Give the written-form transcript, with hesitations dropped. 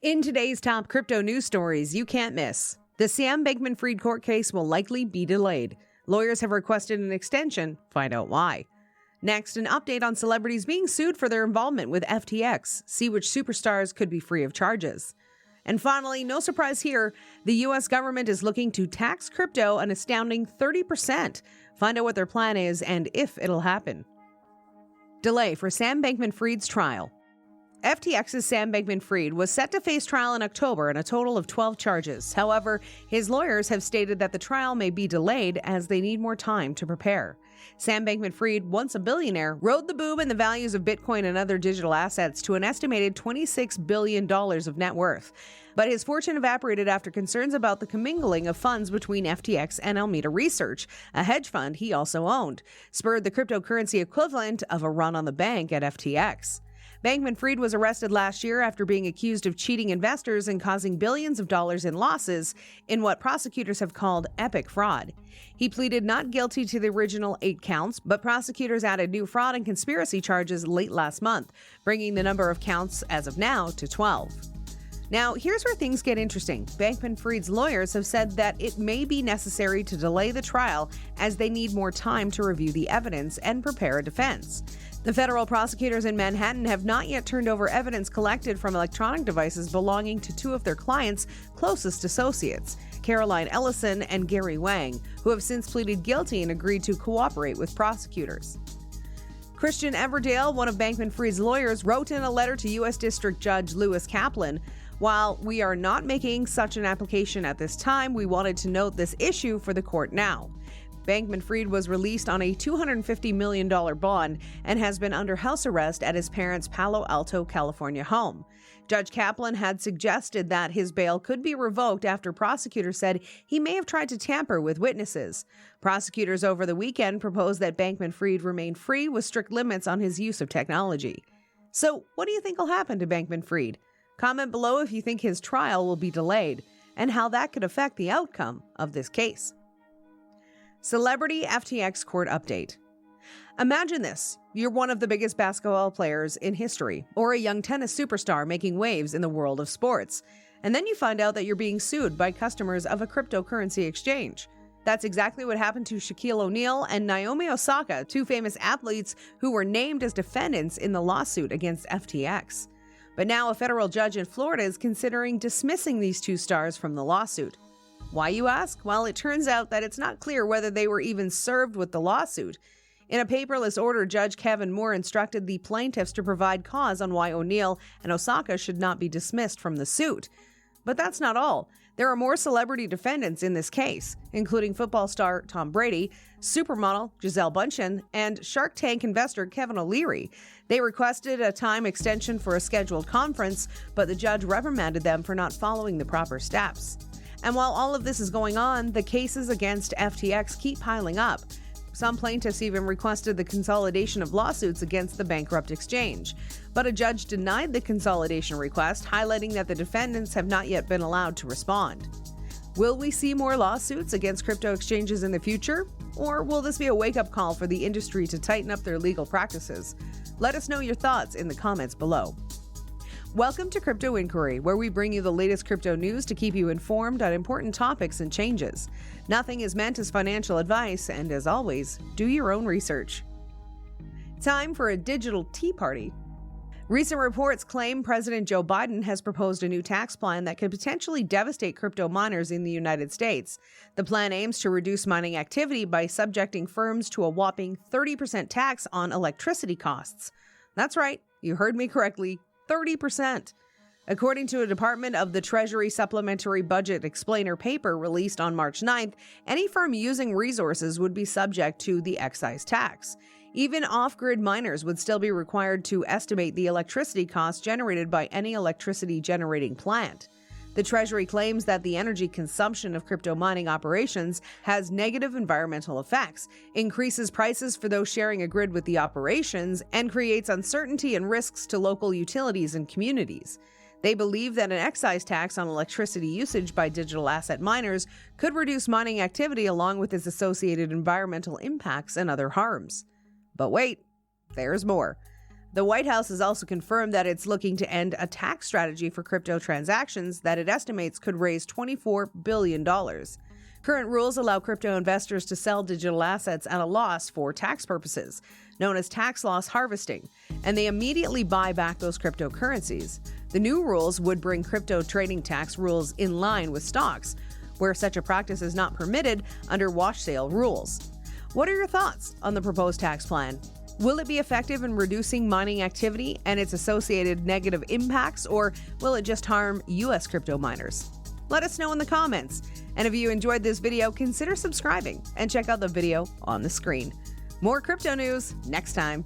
In today's top crypto news stories you can't miss, the Sam Bankman-Fried court case will likely be delayed. Lawyers have requested an extension. Find out why. Next, an update on celebrities being sued for their involvement with FTX. See which superstars could be free of charges. And finally, no surprise here, the U.S. government is looking to tax crypto an astounding 30%. Find out what their plan is and if it'll happen. Delay for Sam Bankman-Fried's trial. FTX's Sam Bankman-Fried was set to face trial in October on a total of 12 charges. However, his lawyers have stated that the trial may be delayed as they need more time to prepare. Sam Bankman-Fried, once a billionaire, rode the boom in the values of Bitcoin and other digital assets to an estimated $26 billion of net worth. But his fortune evaporated after concerns about the commingling of funds between FTX and Alameda Research, a hedge fund he also owned, spurred the cryptocurrency equivalent of a run on the bank at FTX. Bankman-Fried was arrested last year after being accused of cheating investors and causing billions of dollars in losses in what prosecutors have called epic fraud. He pleaded not guilty to the original 8 counts, but prosecutors added new fraud and conspiracy charges late last month, bringing the number of counts as of now to 12. Now, here's where things get interesting. Bankman-Fried's lawyers have said that it may be necessary to delay the trial as they need more time to review the evidence and prepare a defense. The federal prosecutors in Manhattan have not yet turned over evidence collected from electronic devices belonging to 2 of their clients' closest associates, Caroline Ellison and Gary Wang, who have since pleaded guilty and agreed to cooperate with prosecutors. Christian Everdale, one of Bankman-Fried's lawyers, wrote in a letter to U.S. District Judge Lewis Kaplan, "While we are not making such an application at this time, we wanted to note this issue for the court now." Bankman-Fried was released on a $250 million bond and has been under house arrest at his parents' Palo Alto, California home. Judge Kaplan had suggested that his bail could be revoked after prosecutors said he may have tried to tamper with witnesses. Prosecutors over the weekend proposed that Bankman-Fried remain free with strict limits on his use of technology. So, what do you think will happen to Bankman-Fried? Comment below if you think his trial will be delayed and how that could affect the outcome of this case. Celebrity FTX court update. Imagine this. You're one of the biggest basketball players in history, or a young tennis superstar making waves in the world of sports. And then you find out that you're being sued by customers of a cryptocurrency exchange. That's exactly what happened to Shaquille O'Neal and Naomi Osaka, 2 famous athletes who were named as defendants in the lawsuit against FTX. But now a federal judge in Florida is considering dismissing these 2 stars from the lawsuit. Why, you ask? Well, it turns out that it's not clear whether they were even served with the lawsuit. In a paperless order, Judge Kevin Moore instructed the plaintiffs to provide cause on why O'Neal and Osaka should not be dismissed from the suit. But that's not all. There are more celebrity defendants in this case, including football star Tom Brady, supermodel Gisele Bündchen, and Shark Tank investor Kevin O'Leary. They requested a time extension for a scheduled conference, but the judge reprimanded them for not following the proper steps. And while all of this is going on, the cases against FTX keep piling up. Some plaintiffs even requested the consolidation of lawsuits against the bankrupt exchange. But a judge denied the consolidation request, highlighting that the defendants have not yet been allowed to respond. Will we see more lawsuits against crypto exchanges in the future? Or will this be a wake-up call for the industry to tighten up their legal practices? Let us know your thoughts in the comments below. Welcome to Crypto Inquiry, where we bring you the latest crypto news to keep you informed on important topics and changes. Nothing is meant as financial advice, and as always, do your own research. Time for a digital tea party. Recent reports claim President Joe Biden has proposed a new tax plan that could potentially devastate crypto miners in the United States. The plan aims to reduce mining activity by subjecting firms to a whopping 30% tax on electricity costs. That's right, you heard me correctly. 30%. According to a Department of the Treasury Supplementary Budget Explainer paper released on March 9th, any firm using resources would be subject to the excise tax. Even off-grid miners would still be required to estimate the electricity costs generated by any electricity generating plant. The Treasury claims that the energy consumption of crypto mining operations has negative environmental effects, increases prices for those sharing a grid with the operations, and creates uncertainty and risks to local utilities and communities. They believe that an excise tax on electricity usage by digital asset miners could reduce mining activity along with its associated environmental impacts and other harms. But wait, there's more. The White House has also confirmed that it's looking to end a tax strategy for crypto transactions that it estimates could raise $24 billion. Current rules allow crypto investors to sell digital assets at a loss for tax purposes, known as tax loss harvesting, and they immediately buy back those cryptocurrencies. The new rules would bring crypto trading tax rules in line with stocks, where such a practice is not permitted under wash sale rules. What are your thoughts on the proposed tax plan? Will it be effective in reducing mining activity and its associated negative impacts, or will it just harm U.S. crypto miners? Let us know in the comments. And if you enjoyed this video, consider subscribing and check out the video on the screen. More crypto news next time.